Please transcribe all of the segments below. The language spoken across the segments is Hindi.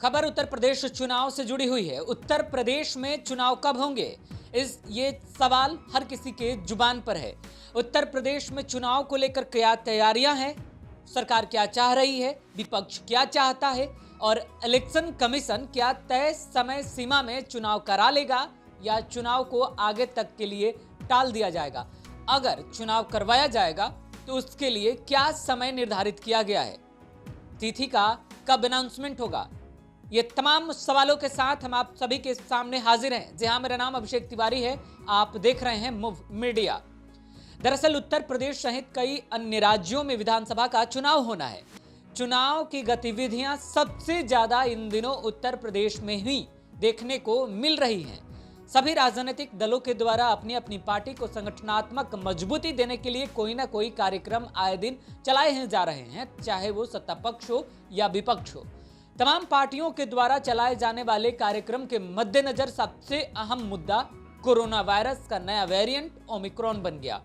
खबर उत्तर प्रदेश चुनाव से जुड़ी हुई है। उत्तर प्रदेश में चुनाव कब होंगे, ये सवाल हर किसी के जुबान पर है। उत्तर प्रदेश में चुनाव को लेकर क्या तैयारियां हैं, सरकार क्या चाह रही है, विपक्ष क्या चाहता है और इलेक्शन कमीशन क्या तय समय सीमा में चुनाव करा लेगा या चुनाव को आगे तक के लिए टाल दिया जाएगा। अगर चुनाव करवाया जाएगा तो उसके लिए क्या समय निर्धारित किया गया है, तिथि का कब अनाउंसमेंट होगा। ये तमाम सवालों के साथ हम आप सभी के सामने हाजिर हैं। जी हाँ, मेरा नाम अभिषेक तिवारी है, आप देख रहे हैं मूव मीडिया। दरअसल उत्तर प्रदेश सहित कई अन्य राज्यों में विधानसभा का चुनाव होना है। चुनाव की गतिविधियां सबसे ज्यादा इन दिनों उत्तर प्रदेश में ही देखने को मिल रही हैं। सभी राजनीतिक दलों के द्वारा अपनी अपनी पार्टी को संगठनात्मक मजबूती देने के लिए कोई ना कोई कार्यक्रम आए दिन चलाए जा रहे हैं, चाहे वो सत्ता पक्ष हो या विपक्ष हो। तमाम पार्टियों के द्वारा चलाए जाने वाले कार्यक्रम के मद्देनजर सबसे अहम मुद्दा कोरोना वायरस का नया वेरिएंट ओमिक्रॉन बन गया।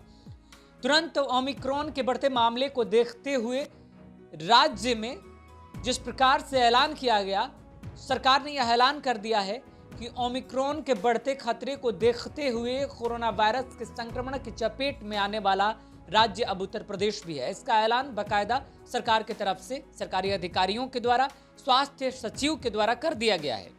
तुरंत ओमिक्रॉन के बढ़ते मामले को देखते हुए राज्य में जिस प्रकार से ऐलान किया गया, सरकार ने यह ऐलान कर दिया है कि ओमिक्रॉन के बढ़ते खतरे को देखते हुए कोरोना वायरस के संक्रमण की चपेट में आने वाला राज्य अब उत्तर प्रदेश भी है। इसका ऐलान बाकायदा सरकार की तरफ से सरकारी अधिकारियों के द्वारा, स्वास्थ्य सचिव के द्वारा कर दिया गया है।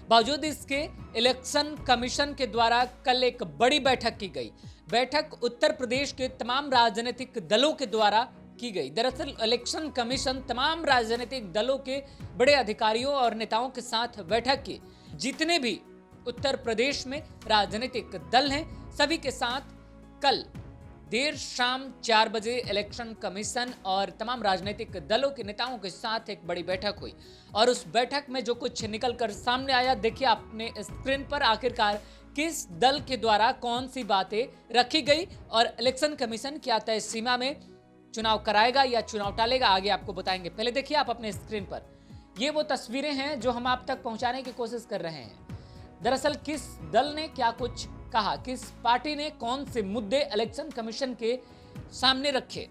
बावजूद इसके इलेक्शन कमीशन के द्वारा कल एक बड़ी बैठक की गई। बैठक उत्तर प्रदेश के तमाम राजनीतिक दलों के द्वारा की गई। दरअसल इलेक्शन कमीशन तमाम राजनीतिक दलों के बड़े अधिकारियों और नेताओं के साथ बैठक की। जितने भी उत्तर प्रदेश में राजनीतिक दल हैं, सभी के साथ कल देर शाम 4 बजे इलेक्शन कमीशन और तमाम राजनीतिक दलों के नेताओं के साथ एक बड़ी बैठक हुई और उस बैठक में जो कुछ निकलकर सामने आया, देखिए आपने स्क्रीन पर। आखिरकार किस दल के द्वारा कौन सी बातें रखी गई और इलेक्शन कमीशन क्या तय सीमा में चुनाव कराएगा या चुनाव टालेगा, आगे आपको बताएंगे। पहले देखिए आप अपने स्क्रीन पर, ये वो तस्वीरें हैं जो हम आप तक पहुंचाने की कोशिश कर रहे हैं। दरअसल किस दल ने क्या कुछ कहा, किस पार्टी ने कौन से मुद्दे इलेक्शन कमीशन के सामने रखे।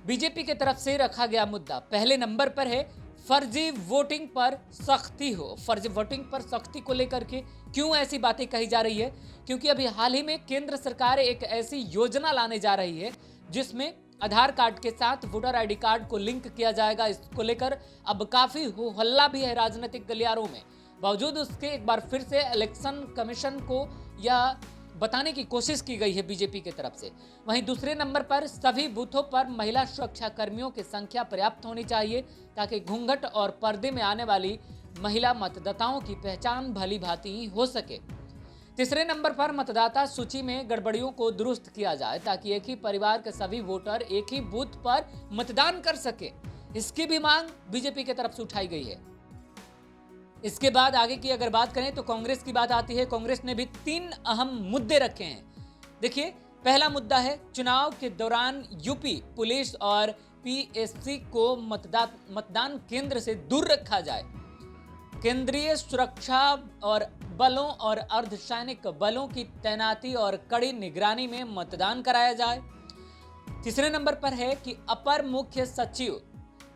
बीजेपी की तरफ से रखा गया मुद्दा पहले नंबर पर है, फर्जी वोटिंग पर सख्ती हो। फर्जी वोटिंग पर सख्ती को लेकर के क्यों ऐसी बातें कही जा रही है, क्योंकि अभी हाल ही में केंद्र सरकार एक ऐसी योजना लाने जा रही है जिसमें आधार कार्ड के साथ वोटर आईडी कार्ड को लिंक किया जाएगा। इसको लेकर अब काफी हो हल्ला भी है राजनीतिक गलियारों में। बावजूद उसके एक बार फिर से इलेक्शन कमीशन को यह बताने की कोशिश की गई है बीजेपी की तरफ से। वहीं दूसरे नंबर पर सभी बूथों पर महिला सुरक्षा कर्मियों की संख्या पर्याप्त होनी चाहिए ताकि घूंघट और पर्दे में आने वाली महिला मतदाताओं की पहचान भली भांति हो सके। तीसरे नंबर पर मतदाता सूची में गड़बड़ियों को दुरुस्त किया जाए ताकि एक ही परिवार के सभी वोटर एक ही बूथ पर मतदान कर सके। इसकी भी मांग बीजेपी की तरफ से उठाई गई है। इसके बाद आगे की अगर बात करें तो कांग्रेस की बात आती है। कांग्रेस ने भी 3 अहम मुद्दे रखे हैं। देखिए, पहला मुद्दा है चुनाव के दौरान यूपी पुलिस और पीएससी को मतदान केंद्र से दूर रखा जाए। केंद्रीय सुरक्षा और बलों और अर्धसैनिक बलों की तैनाती और कड़ी निगरानी में मतदान कराया जाए। तीसरे नंबर पर है कि अपर मुख्य सचिव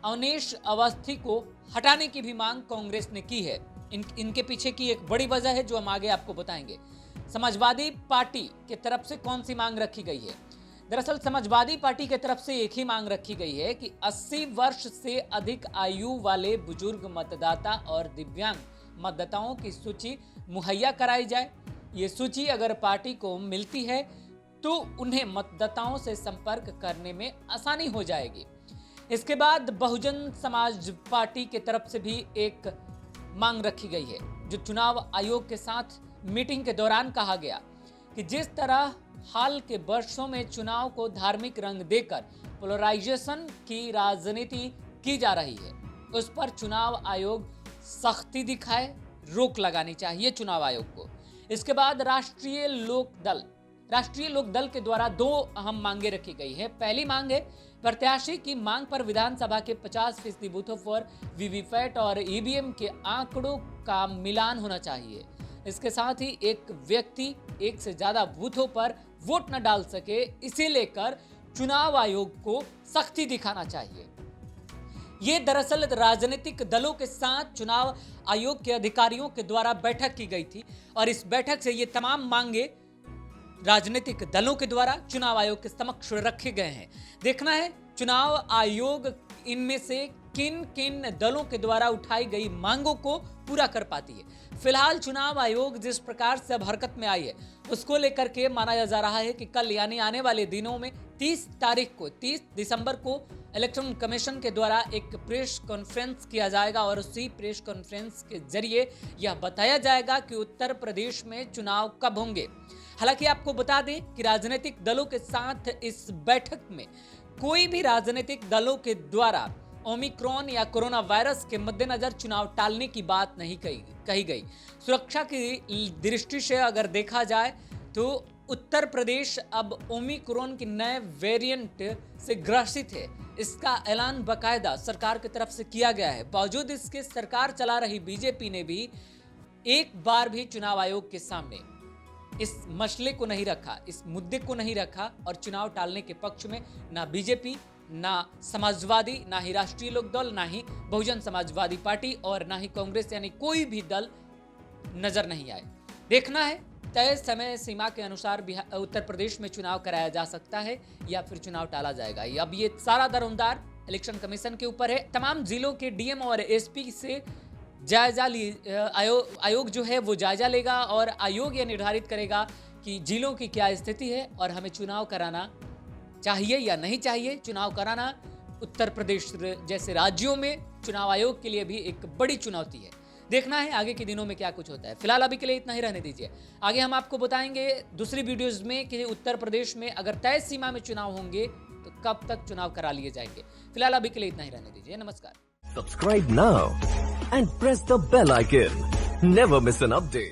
अवनीश अवस्थी को हटाने की भी मांग कांग्रेस ने की है। इनके पीछे की एक बड़ी वजह है जो हम आगे आपको बताएंगे। समाजवादी पार्टी की तरफ से कौन सी मांग रखी गई है? दरअसल समाजवादी पार्टी की तरफ से एक ही मांग रखी गई है कि 80 वर्ष से अधिक आयु वाले बुजुर्ग मतदाता और दिव्यांग मतदाताओं की सूची मुहैया कराई जाए। ये सूची अगर पार्टी को मिलती है तो उन्हें मतदाताओं से संपर्क करने में आसानी हो जाएगी। इसके बाद बहुजन समाज पार्टी की तरफ से भी एक मांग रखी गई है जो चुनाव आयोग के साथ मीटिंग के दौरान कहा गया कि जिस तरह हाल के वर्षों में चुनाव को धार्मिक रंग देकर पोलराइजेशन की राजनीति की जा रही है, उस पर चुनाव आयोग सख्ती दिखाए, रोक लगानी चाहिए चुनाव आयोग को। इसके बाद राष्ट्रीय लोक दल के द्वारा 2 अहम मांगे रखी गई है। पहली मांग है प्रत्याशी की मांग पर विधानसभा के 50% बूथों पर वीवीपैट और ईवीएम के आंकड़ों का मिलान होना चाहिए। इसके साथ ही एक व्यक्ति एक से ज्यादा बूथों पर वोट न डाल सके, इसे लेकर चुनाव आयोग को सख्ती दिखाना चाहिए। ये दरअसल राजनीतिक दलों के साथ चुनाव आयोग के अधिकारियों के द्वारा बैठक की गई थी और इस बैठक से ये तमाम मांगे राजनीतिक दलों के द्वारा चुनाव आयोग के समक्ष रखे गए हैं। देखना है चुनाव आयोग इनमें से किन किन दलों के द्वारा उठाई गई मांगों को पूरा कर पाती है। फिलहाल चुनाव आयोग जिस प्रकार से अब हरकत में आई है उसको लेकर के माना जा रहा है कि कल यानी आने वाले दिनों में 30 दिसंबर को इलेक्शन कमीशन के द्वारा एक प्रेस कॉन्फ्रेंस किया जाएगा और उसी प्रेस कॉन्फ्रेंस के जरिए यह बताया जाएगा कि उत्तर प्रदेश में चुनाव कब होंगे। हालांकि आपको बता दें कि राजनीतिक दलों के साथ इस बैठक में कोई भी राजनीतिक दलों के द्वारा ओमिक्रॉन या कोरोना वायरस के मद्देनजर चुनाव टालने की बात नहीं कही गई। सुरक्षा की दृष्टि से अगर देखा जाए तो उत्तर प्रदेश अब ओमिक्रॉन के नए वेरिएंट से ग्रसित है, इसका ऐलान बाकायदा सरकार की तरफ से किया गया है। बावजूद इसके सरकार चला रही बीजेपी ने भी एक बार भी चुनाव आयोग के सामने इस मसले को नहीं रखा, इस मुद्दे को नहीं रखा और चुनाव टालने के पक्ष में ना बीजेपी, ना समाजवादी, ना ही राष्ट्रीय लोकदल, ना ही बहुजन समाजवादी पार्टी और ना ही कांग्रेस यानी कोई भी दल नजर नहीं आए। देखना है तय समय सीमा के अनुसार उत्तर प्रदेश में चुनाव कराया जा सकता है या फिर चुनाव टाला जाएगा। अब ये सारा दारोमदार इलेक्शन कमीशन के ऊपर है। तमाम जिलों के डीएम और एसपी से जायजा आयोग जो है वो जायजा लेगा और आयोग ये निर्धारित करेगा कि जिलों की क्या स्थिति है और हमें चुनाव कराना चाहिए या नहीं चाहिए। चुनाव कराना उत्तर प्रदेश जैसे राज्यों में चुनाव आयोग के लिए भी एक बड़ी चुनौती है। देखना है आगे के दिनों में क्या कुछ होता है। फिलहाल अभी के लिए इतना ही रहने दीजिए, आगे हम आपको बताएंगे दूसरी वीडियोज में कि उत्तर प्रदेश में अगर तय सीमा में चुनाव होंगे तो कब तक चुनाव करा लिए जाएंगे। फिलहाल अभी के लिए इतना ही रहने दीजिए। नमस्कार। Subscribe now and press the bell icon. Never miss an update.